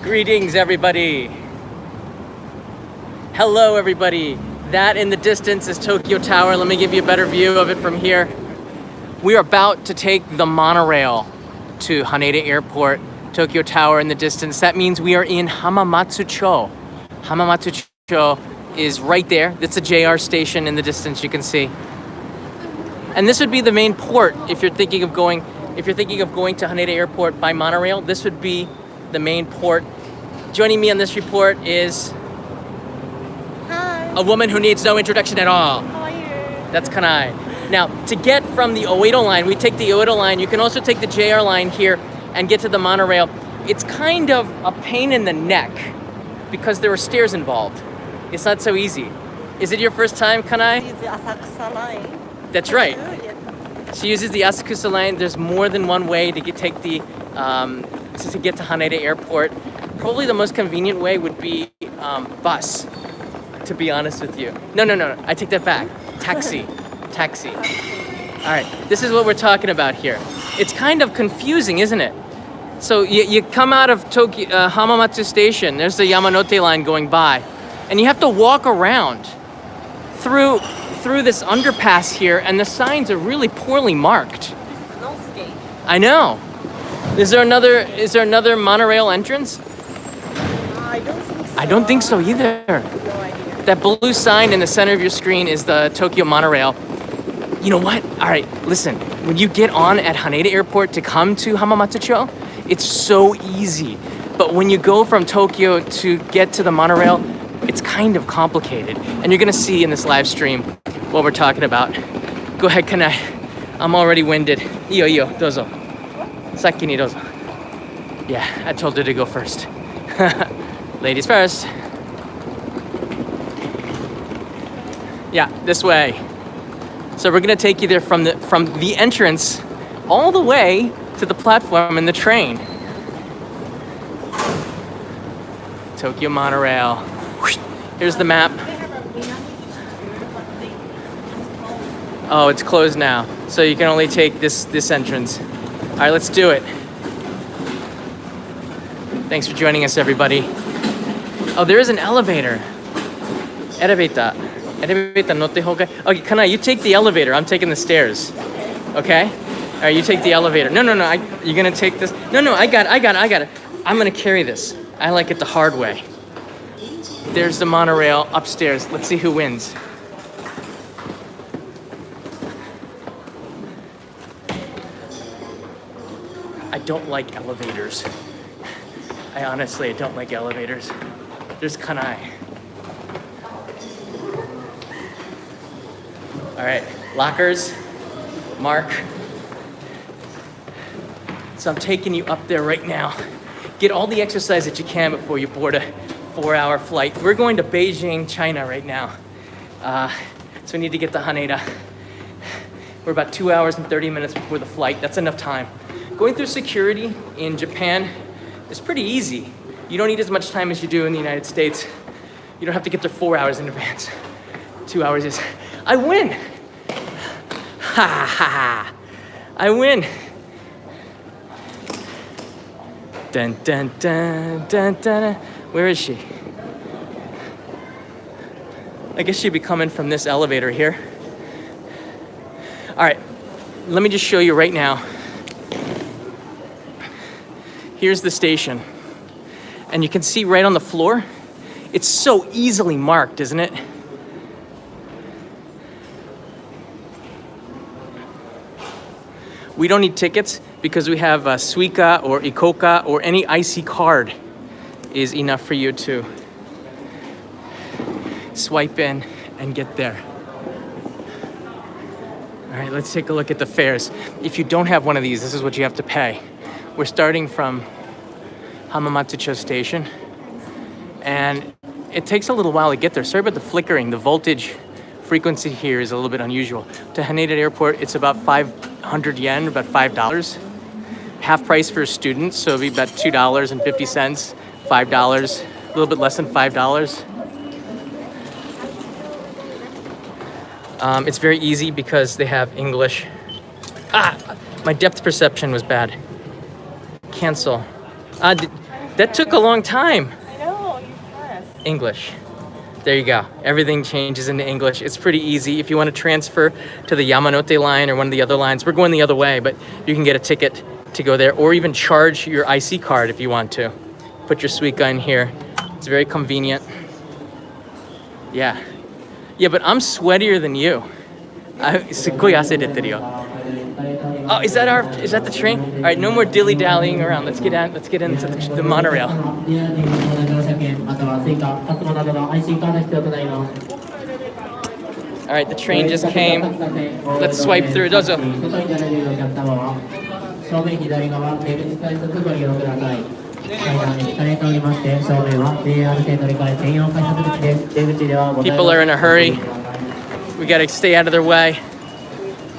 Greetings, everybody. Hello, everybody. That in the distance is Tokyo Tower. Let me give you a better view of it from here. We are about to take the monorail to Haneda Airport. Tokyo Tower in the distance. That means we are in Hamamatsu-cho. Hamamatsu-cho is right there. That's a JR station in the distance, you can see. And this would be the main port if you're thinking of going to Haneda Airport by monorail. This would be the main port. Joining me on this report is a woman who needs no introduction at all. How are you? That's Kanai. Now, to get from the Oedo line, we take the Oedo line. You can also take the JR line here and get to the monorail. It's kind of a pain in the neck because there are stairs involved. It's not so easy. Is it your first time, Kanai? Use the ASAKUSA line. That's right. Good, yeah. She uses the ASAKUSA line. There's more than one way to get to Haneda Airport. Probably the most convenient way would be bus, to be honest with you. No. I take that back. Taxi. All right, this is what we're talking about here. It's kind of confusing, isn't it? So you come out of Tokyo Hamamatsu Station. There's the Yamanote line going by, and you have to walk around through this underpass here, and the signs are really poorly marked. This is North Gate. I know. Is there another monorail entrance? I don't think so. I don't think so either. No idea. That blue sign in the center of your screen is the Tokyo Monorail. You know what? All right, listen. When you get on at Haneda Airport to come to Hamamatsu-cho, it's so easy. But when you go from Tokyo to get to the monorail, it's kind of complicated. And you're gonna see in this live stream what we're talking about. Go ahead, Kanai. I'm already winded. Iyo, dozo. Saki ni dozo. Yeah, I told her to go first. Ladies first. Yeah, this way. So we're gonna take you there from the entrance all the way to the platform in the train. Tokyo Monorail. Here's the map. Oh, it's closed now. So you can only take this entrance. All right, let's do it. Thanks for joining us, everybody. Oh, there is an elevator. Elevator notte hokai. Okay, Kanai, you take the elevator. I'm taking the stairs. Okay? All right, you take the elevator. No. You're gonna take this. No, I got it. I'm gonna carry this. I like it the hard way. There's the monorail upstairs. Let's see who wins. I don't like elevators. I honestly don't like elevators. There's Kanai. All right, lockers, Mark. So I'm taking you up there right now. Get all the exercise that you can before you board a 4-hour flight. We're going to Beijing, China right now. So we need to get to Haneda. We're about 2 hours and 30 minutes before the flight. That's enough time. Going through security in Japan is pretty easy. You don't need as much time as you do in the United States. You don't have to get there 4 hours in advance. 2 hours is, I win. Ha. I win. Dun. Where is she? I guess she'd be coming from this elevator here. All right, let me just show you right now. Here's the station. And you can see right on the floor, it's so easily marked, isn't it? We don't need tickets because we have Suica or Ikoka or any IC card is enough for you to swipe in and get there. All right, let's take a look at the fares. If you don't have one of these, this is what you have to pay. We're starting from Hamamatsu-cho Station, and it takes a little while to get there. Sorry about the flickering. The voltage frequency here is a little bit unusual. To Haneda Airport, it's about 500 yen, about $5. Half price for students, so it'd be about $2.50, $5, a little bit less than $5. It's very easy because they have English. My depth perception was bad. Cancel. That took a long time. I know, you pressed. English. There you go. Everything changes into English. It's pretty easy. If you want to transfer to the Yamanote line or one of the other lines, we're going the other way, but you can get a ticket to go there, or even charge your IC card if you want to. Put your Suica in here. It's very convenient. Yeah. Yeah, but I'm sweatier than you. Oh, is that the train? All right, no more dilly-dallying around. Let's get into the monorail. All right, the train just came. Let's swipe through. Dozo. People are in a hurry. We gotta stay out of their way.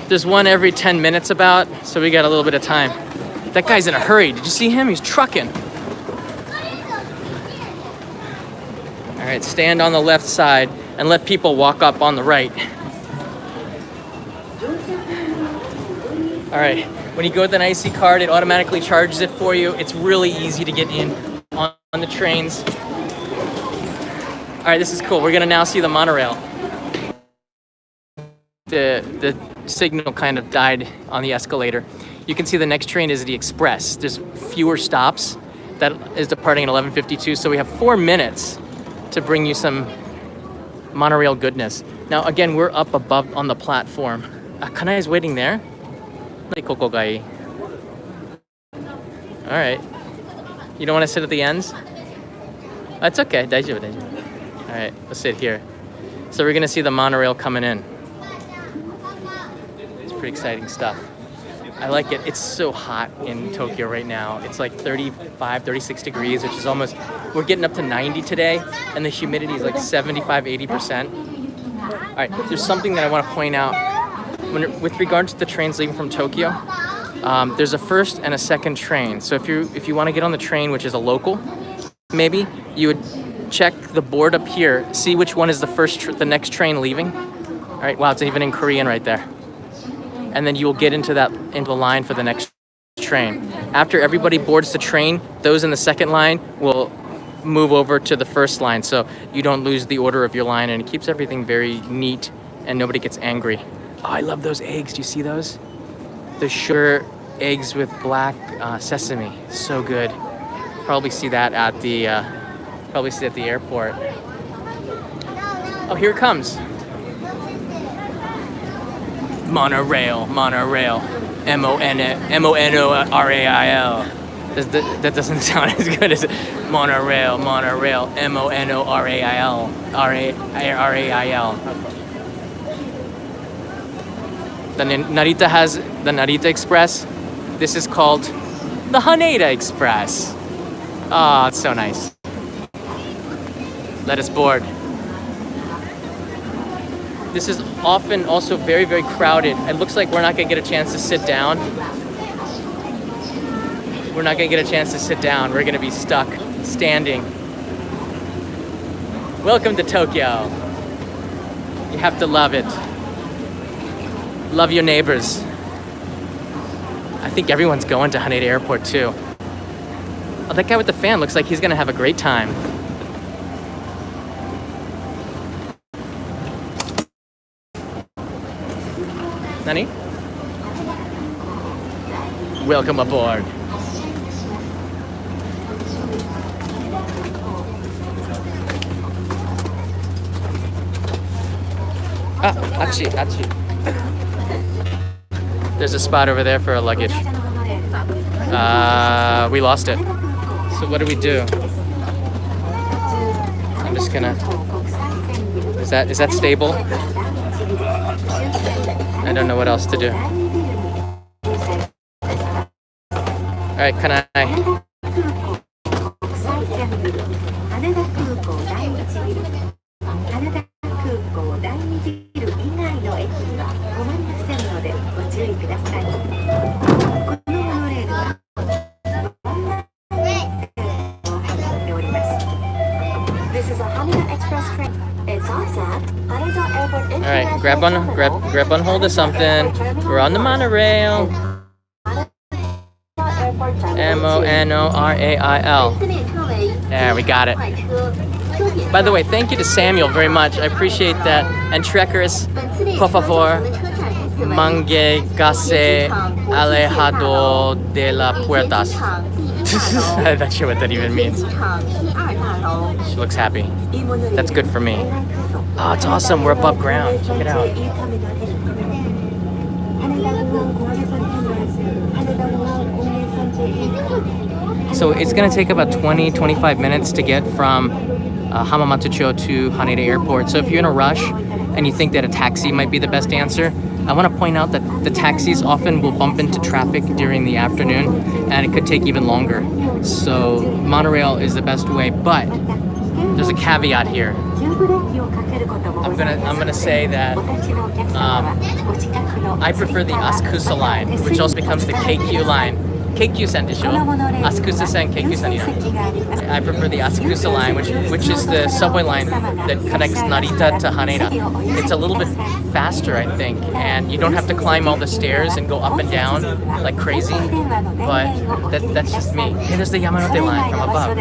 There's one every 10 minutes about, so we got a little bit of time. That guy's in a hurry. Did you see him? He's trucking. All right, stand on the left side and let people walk up on the right. All right, when you go with an IC card, it automatically charges it for you. It's really easy to get in on the trains. All right, this is cool. We're gonna now see the monorail. The signal kind of died on the escalator. You can see the next train is the express. There's fewer stops. That is departing at 11:52, so we have 4 minutes to bring you some monorail goodness. Now again, we're up above on the platform. Akane is waiting there. All right. You don't want to sit at the ends? That's okay. Daijoubu. All right, let's sit here. So we're gonna see the monorail coming in. Pretty exciting stuff. I like it. It's so hot in Tokyo right now. It's like 35, 36 degrees, which is almost, we're getting up to 90 today, and the humidity is like 75, 80%. All right, there's something that I want to point out. With regards to the trains leaving from Tokyo, there's a first and a second train. So if you want to get on the train, which is a local, maybe you would check the board up here, see which one is the next train leaving. All right, wow, it's even in Korean right there. And then you will get into the line for the next train. After everybody boards the train, those in the second line will move over to the first line, so you don't lose the order of your line, and it keeps everything very neat and nobody gets angry. Oh, I love those eggs. Do you see those? The sugar eggs with black sesame. So good. Probably see that at the airport. Oh, here it comes. Monorail. M-O-N-O-R-A-I-L. That doesn't sound as good as it. Monorail. M-O-N-O-R-A-I-L. R-A-I-L. The Narita has the Narita Express. This is called the Haneda Express. Oh, it's so nice. Let us board. This is often also very, very crowded. It looks like we're not gonna get a chance to sit down. We're not gonna get a chance to sit down. We're gonna be stuck standing. Welcome to Tokyo. You have to love it. Love your neighbors. I think everyone's going to Haneda Airport too. Oh, that guy with the fan looks like he's gonna have a great time. Nani? Welcome aboard. Achi. There's a spot over there for our luggage. We lost it. So what do we do? I'm just gonna... Is that stable? I don't know what else to do. All right, can I? This is a Haneda Express train. It's off at Haneda Airport. All right, grab on hold of something. We're on the monorail. M-O-N-O-R-A-I-L. There, we got it. By the way, thank you to Samuel very much. I appreciate that. And Trekkers, por favor, mangégase alejado de las puertas. I'm not sure what that even means. She looks happy. That's good for me. Oh, it's awesome. We're above ground. Check it out. So it's going to take about 20-25 minutes to get from Hamamatsucho to Haneda Airport. So if you're in a rush and you think that a taxi might be the best answer, I want to point out that the taxis often will bump into traffic during the afternoon and it could take even longer. So monorail is the best way, but there's a caveat here. I'm gonna say that I prefer the ASAKUSA line, which also becomes the KQ line. KQ-sen desho. ASAKUSA-sen, KQ-sen. I prefer the ASAKUSA line, which is the subway line that connects Narita to Haneda. It's a little bit faster, I think, and you don't have to climb all the stairs and go up and down like crazy. But that's just me. Hey, there's the Yamanote line from above.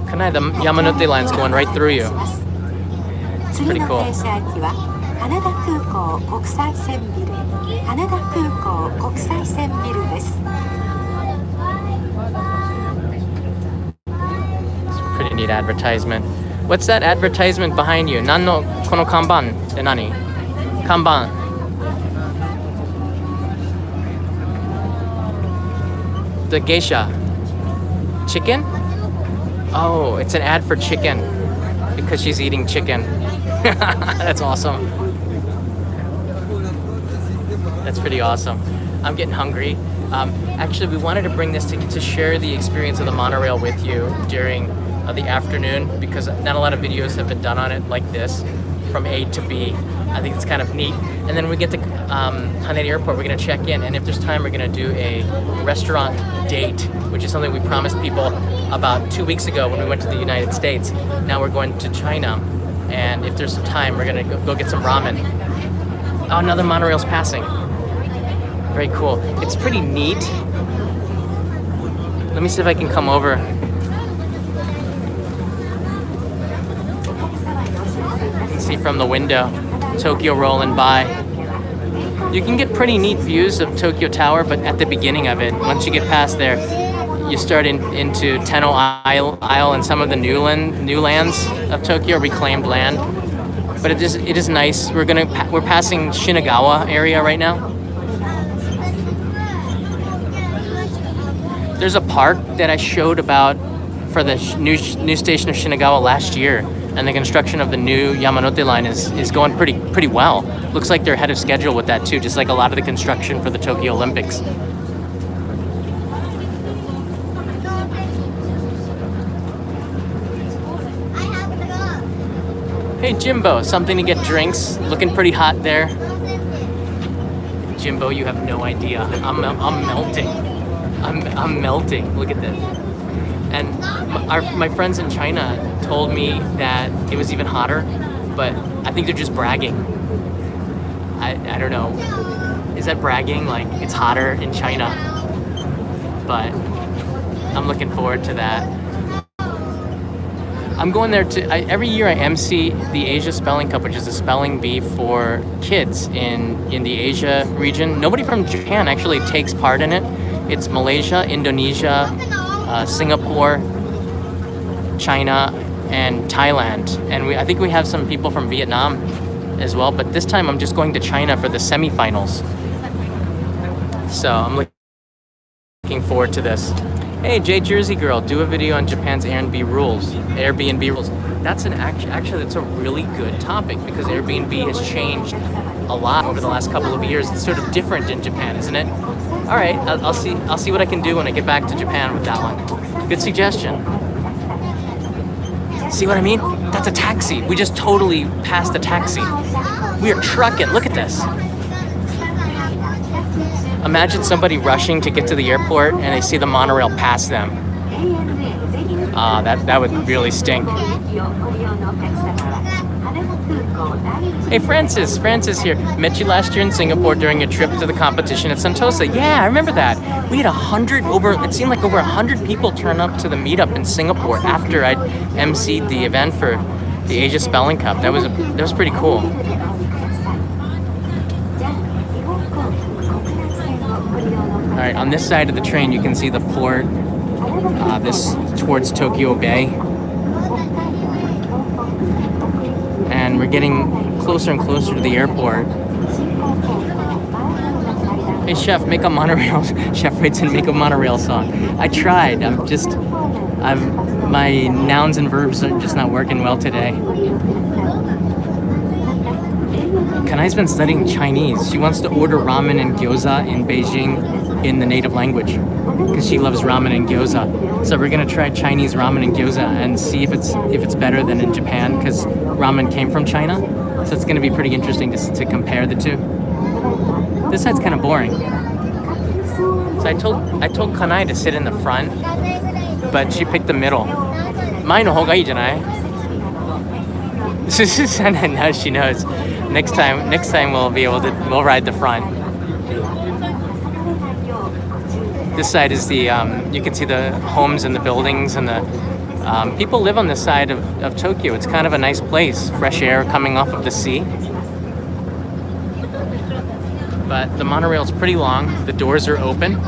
Kanai, the Yamanote line's going right through you. It's pretty cool. It's a pretty neat advertisement. What's that advertisement behind you? Nan no kono kanban de nani? Kanban. The geisha. Chicken? Oh, it's an ad for chicken because she's eating chicken. That's awesome. That's pretty awesome. I'm getting hungry. Actually, we wanted to bring this to share the experience of the monorail with you during the afternoon because not a lot of videos have been done on it like this, from A to B. I think it's kind of neat. And then when we get to Haneda Airport, we're gonna check in, and if there's time, we're gonna do a restaurant date, which is something we promised people about 2 weeks ago when we went to the United States. Now we're going to China, and if there's some time, we're gonna go get some ramen. Oh, another monorail's passing. Very cool. It's pretty neat. Let me see if I can come over. See from the window, Tokyo rolling by. You can get pretty neat views of Tokyo Tower, but at the beginning of it, once you get past there, you start into Tenno Isle and some of the new lands of Tokyo, reclaimed land. But it is nice. We're passing Shinagawa area right now. There's a park that I showed about for the new station of Shinagawa last year, and the construction of the new Yamanote line is going pretty well. Looks like they're ahead of schedule with that too, just like a lot of the construction for the Tokyo Olympics. Hey Jimbo, something to get drinks. Looking pretty hot there. Jimbo, you have no idea. I'm melting. I'm melting. Look at this. And my friends in China told me that it was even hotter, but I think they're just bragging. I don't know. Is that bragging? Like it's hotter in China? But I'm looking forward to that. I'm going there every year I MC the Asia Spelling Cup, which is a spelling bee for kids in the Asia region. Nobody from Japan actually takes part in it. It's Malaysia, Indonesia, Singapore, China, and Thailand. And I think we have some people from Vietnam as well, but this time I'm just going to China for the semifinals. So I'm looking forward to this. Hey, J Jersey Girl, do a video on Japan's Airbnb rules. That's actually that's a really good topic because Airbnb has changed a lot over the last couple of years. It's sort of different in Japan, isn't it? All right, I'll see what I can do when I get back to Japan with that one. Good suggestion. See what I mean? That's a taxi. We just totally passed a taxi. We are trucking. Look at this. Imagine somebody rushing to get to the airport and they see the monorail pass them. That would really stink. Hey Francis, Francis here. Met you last year in Singapore during a trip to the competition at Sentosa. Yeah, I remember that. We had it seemed like over 100 people turn up to the meetup in Singapore after I'd emceed the event for the Asia Spelling Cup. That was pretty cool. All right, on this side of the train, you can see the port, this towards Tokyo Bay. And we're getting closer and closer to the airport. Hey chef, make a monorail. Chef Rayton, make a monorail song. I tried. My nouns and verbs are just not working well today. Kanai's been studying Chinese. She wants to order ramen and gyoza in Beijing in the native language because she loves ramen and gyoza. So we're gonna try Chinese ramen and gyoza and see if it's better than in Japan because ramen came from China. So it's gonna be pretty interesting to compare the two. This side's kind of boring. So I told Kanai to sit in the front, but she picked the middle. 前の方がいいじゃない? Now she knows. Next time we'll ride the front. This side is the you can see the homes and the buildings and the people live on this side of Tokyo. It's kind of a nice place, fresh air coming off of the sea. But the monorail's pretty long. The doors are open,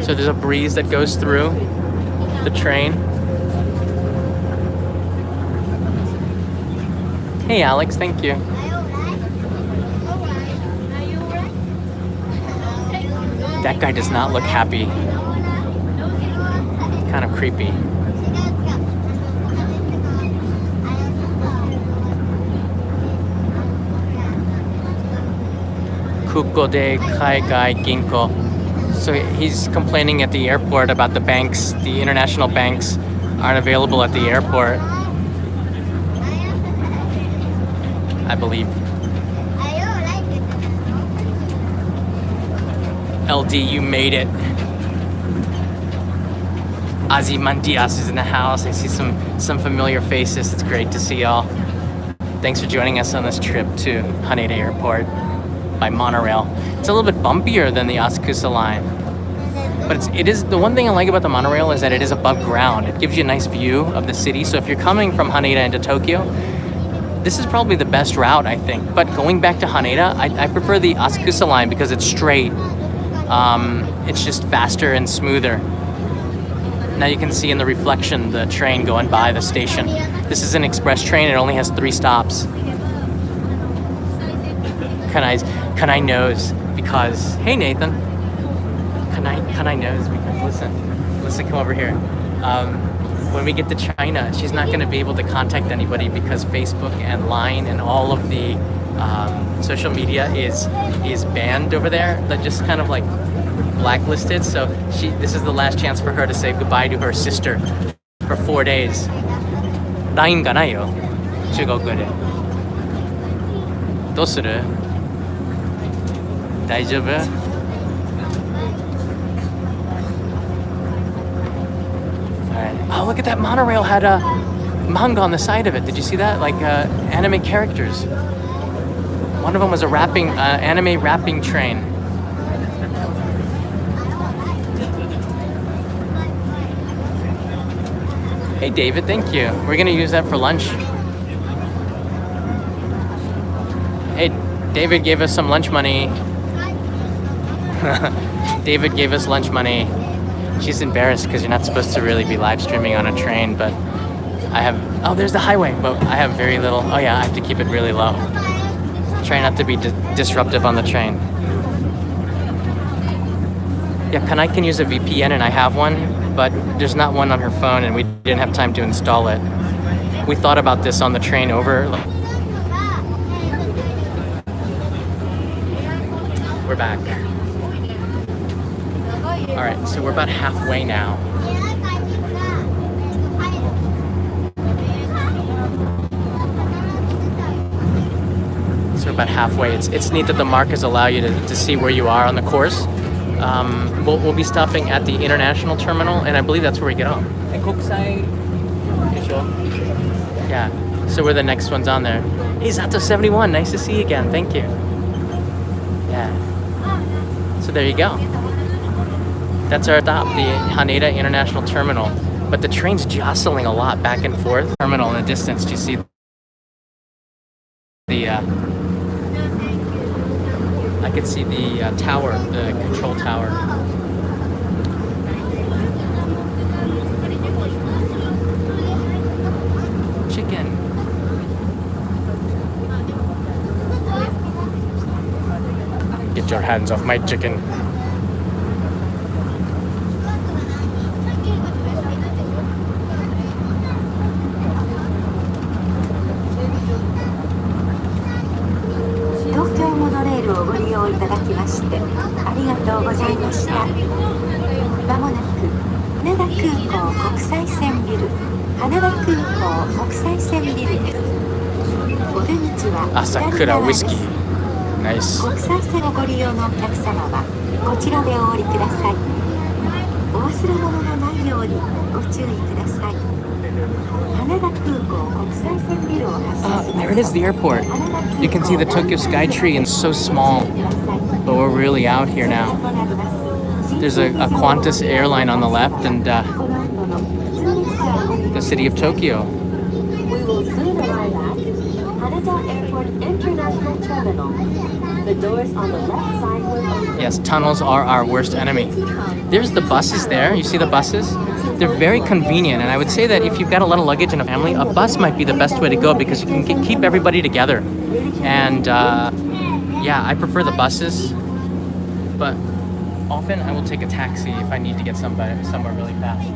so there's a breeze that goes through the train. Hey Alex, thank you. That guy does not look happy. Kind of creepy. Kuko de Kaigai Ginko. So he's complaining at the airport about the banks, the international banks aren't available at the airport. I believe. LD, you made it. Ozymandias is in the house. I see some familiar faces. It's great to see y'all. Thanks for joining us on this trip to Haneda Airport by monorail. It's a little bit bumpier than the ASAKUSA line. But it is the one thing I like about the monorail is that it is above ground. It gives you a nice view of the city. So if you're coming from Haneda into Tokyo, this is probably the best route, I think. But going back to Haneda, I prefer the ASAKUSA line because it's straight. It's just faster and smoother. Now you can see in the reflection the train going by the station. This is an express train. It only has 3 stops. Kanai knows because, hey Nathan. Kanai knows because, listen, come over here. When we get to China, she's not going to be able to contact anybody because Facebook and Line and all of the social media is banned over there. They're just kind of like blacklisted. So this is the last chance for her to say goodbye to her sister for 4 days. LINE がないよ。中国語で。どうする？大丈夫？ Oh, look at that monorail had a manga on the side of it. Did you see that? Like anime characters. One of them was a anime rapping train. Hey David, thank you. We're gonna use that for lunch. Hey, David gave us some lunch money. David gave us lunch money. She's embarrassed because you're not supposed to really be live streaming on a train, but I have, oh, there's the highway, but I have very little, oh yeah, I have to keep it really low. Try not to be disruptive on the train. Yeah, Kanai can use a VPN and I have one, but there's not one on her phone and we didn't have time to install it. We thought about this on the train over. We're back. All right, so we're about halfway now. So we're about halfway. It's neat that the markers allow you to see where you are on the course. We'll be stopping at the international terminal, and I believe that's where we get off. Yeah. So we're the next ones on there. Hey, Zato71, nice to see you again. Thank you. Yeah. So there you go. That's our stop, the Haneda International Terminal. But the train's jostling a lot back and forth. Terminal in the distance, do you see the, I could see the tower, the control tower. Chicken. Get your hands off my chicken. Tokyo Monorail をご利用いただきましてありがとうございました。まもなく羽田空港国際線ビル、羽田空港国際線ビルです。お出口はASAKUSA whiskey. Nice. 国際線をご利用のお客様はこちらでお降りください。お忘れ物のないようにご注意ください。羽田空港国際線ビルを発車します。 There it is, the airport. You can see the Tokyo Sky Tree and it's so small, but we're really out here now. There's a Qantas airline on the left and the city of Tokyo. We will soon arrive at Haneda Airport International Terminal. The doors on the left side will open. Yes, tunnels are our worst enemy. There's the buses there. You see the buses? They're very convenient, and I would say that if you've got a lot of luggage in a family, a bus might be the best way to go because you can keep everybody together. And yeah, I prefer the buses, but often I will take a taxi if I need to get somewhere really fast.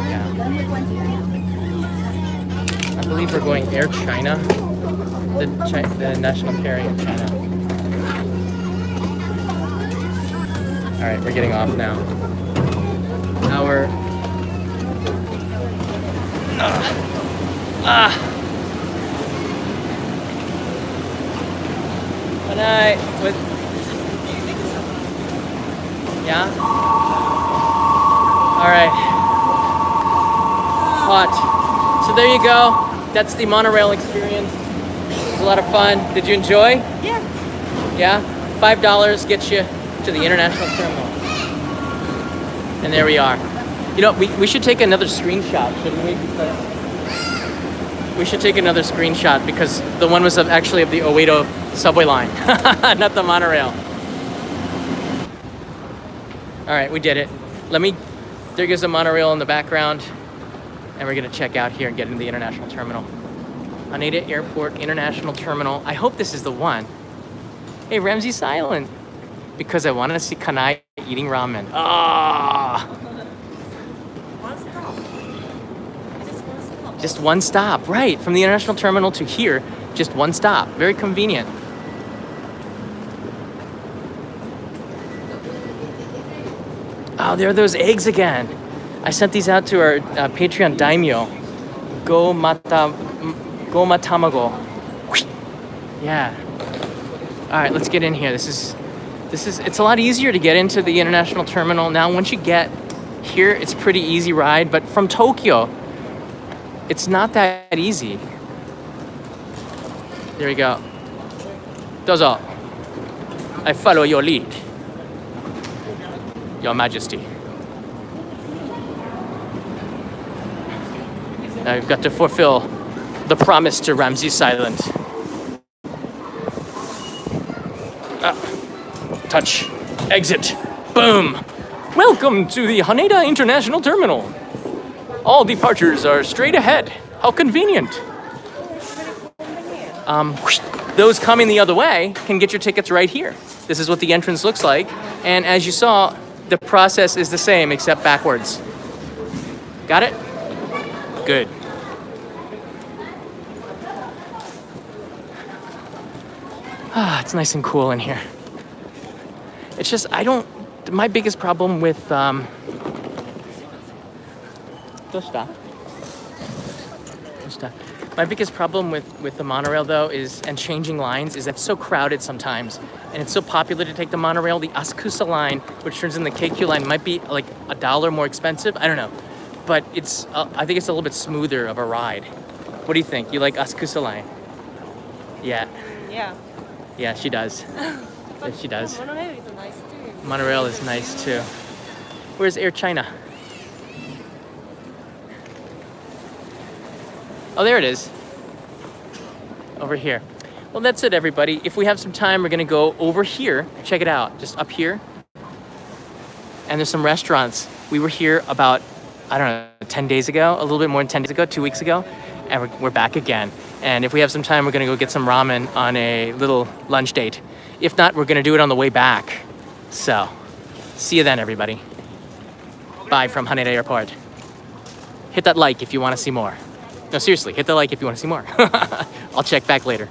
Yeah. I believe we're going Air China, the national carrier of China. All right, we're getting off now. Our Good night. Yeah. All right. Hot. So there you go. That's the monorail experience. It was a lot of fun. Did you enjoy? Yeah. Yeah. $5 gets you to the international terminal. And there we are. You know, we should take another screenshot, shouldn't we? Because we should take another screenshot because the one was actually of the Oedo subway line, not the monorail. All right, we did it. There goes the monorail in the background, and we're gonna check out here and get into the international terminal. Haneda Airport International Terminal. I hope this is the one. Hey, Ramsey's silent because I wanted to see Kanai eating ramen. Ah! One stop. Just one stop. Just one stop, right? From the international terminal to here, just one stop. Very convenient. Oh, there are those eggs again. I sent these out to our Patreon daimyo. Go matamago. Yeah. All right, let's get in here. It's a lot easier to get into the international terminal. Now, once you get here, it's a pretty easy ride, but from Tokyo, it's not that easy. There we go. Dozo. I follow your lead. Your Majesty. Now you've got to fulfill the promise to Ramses Island. Touch. Exit. Boom. Welcome to the Haneda International Terminal. All departures are straight ahead. How convenient. Those coming the other way can get your tickets right here. This is what the entrance looks like. And as you saw, the process is the same except backwards. Got it? Good. It's nice and cool in here. It's just, my biggest problem with, my biggest problem with the monorail though and changing lines is that it's so crowded sometimes and it's so popular to take the monorail. The ASAKUSA line, which turns in the KQ line, might be like $1 more expensive. I don't know, but I think it's a little bit smoother of a ride. What do you think? You like ASAKUSA Line? Yeah. Yeah. Yeah, she does. But She does. Monorail is nice too. Monorail is nice too. Where's Air China? Oh, there it is. Over here. Well, that's it, everybody. If we have some time, we're gonna go over here. Check it out, just up here. And there's some restaurants. We were here about, I don't know, 10 days ago, a little bit more than 10 days ago, 2 weeks ago, and we're back again. And if we have some time, we're gonna go get some ramen on a little lunch date. If not, we're gonna do it on the way back. So, see you then, everybody. Bye from Haneda Airport. Hit that like if you wanna see more. No, seriously, hit the like if you wanna see more. I'll check back later.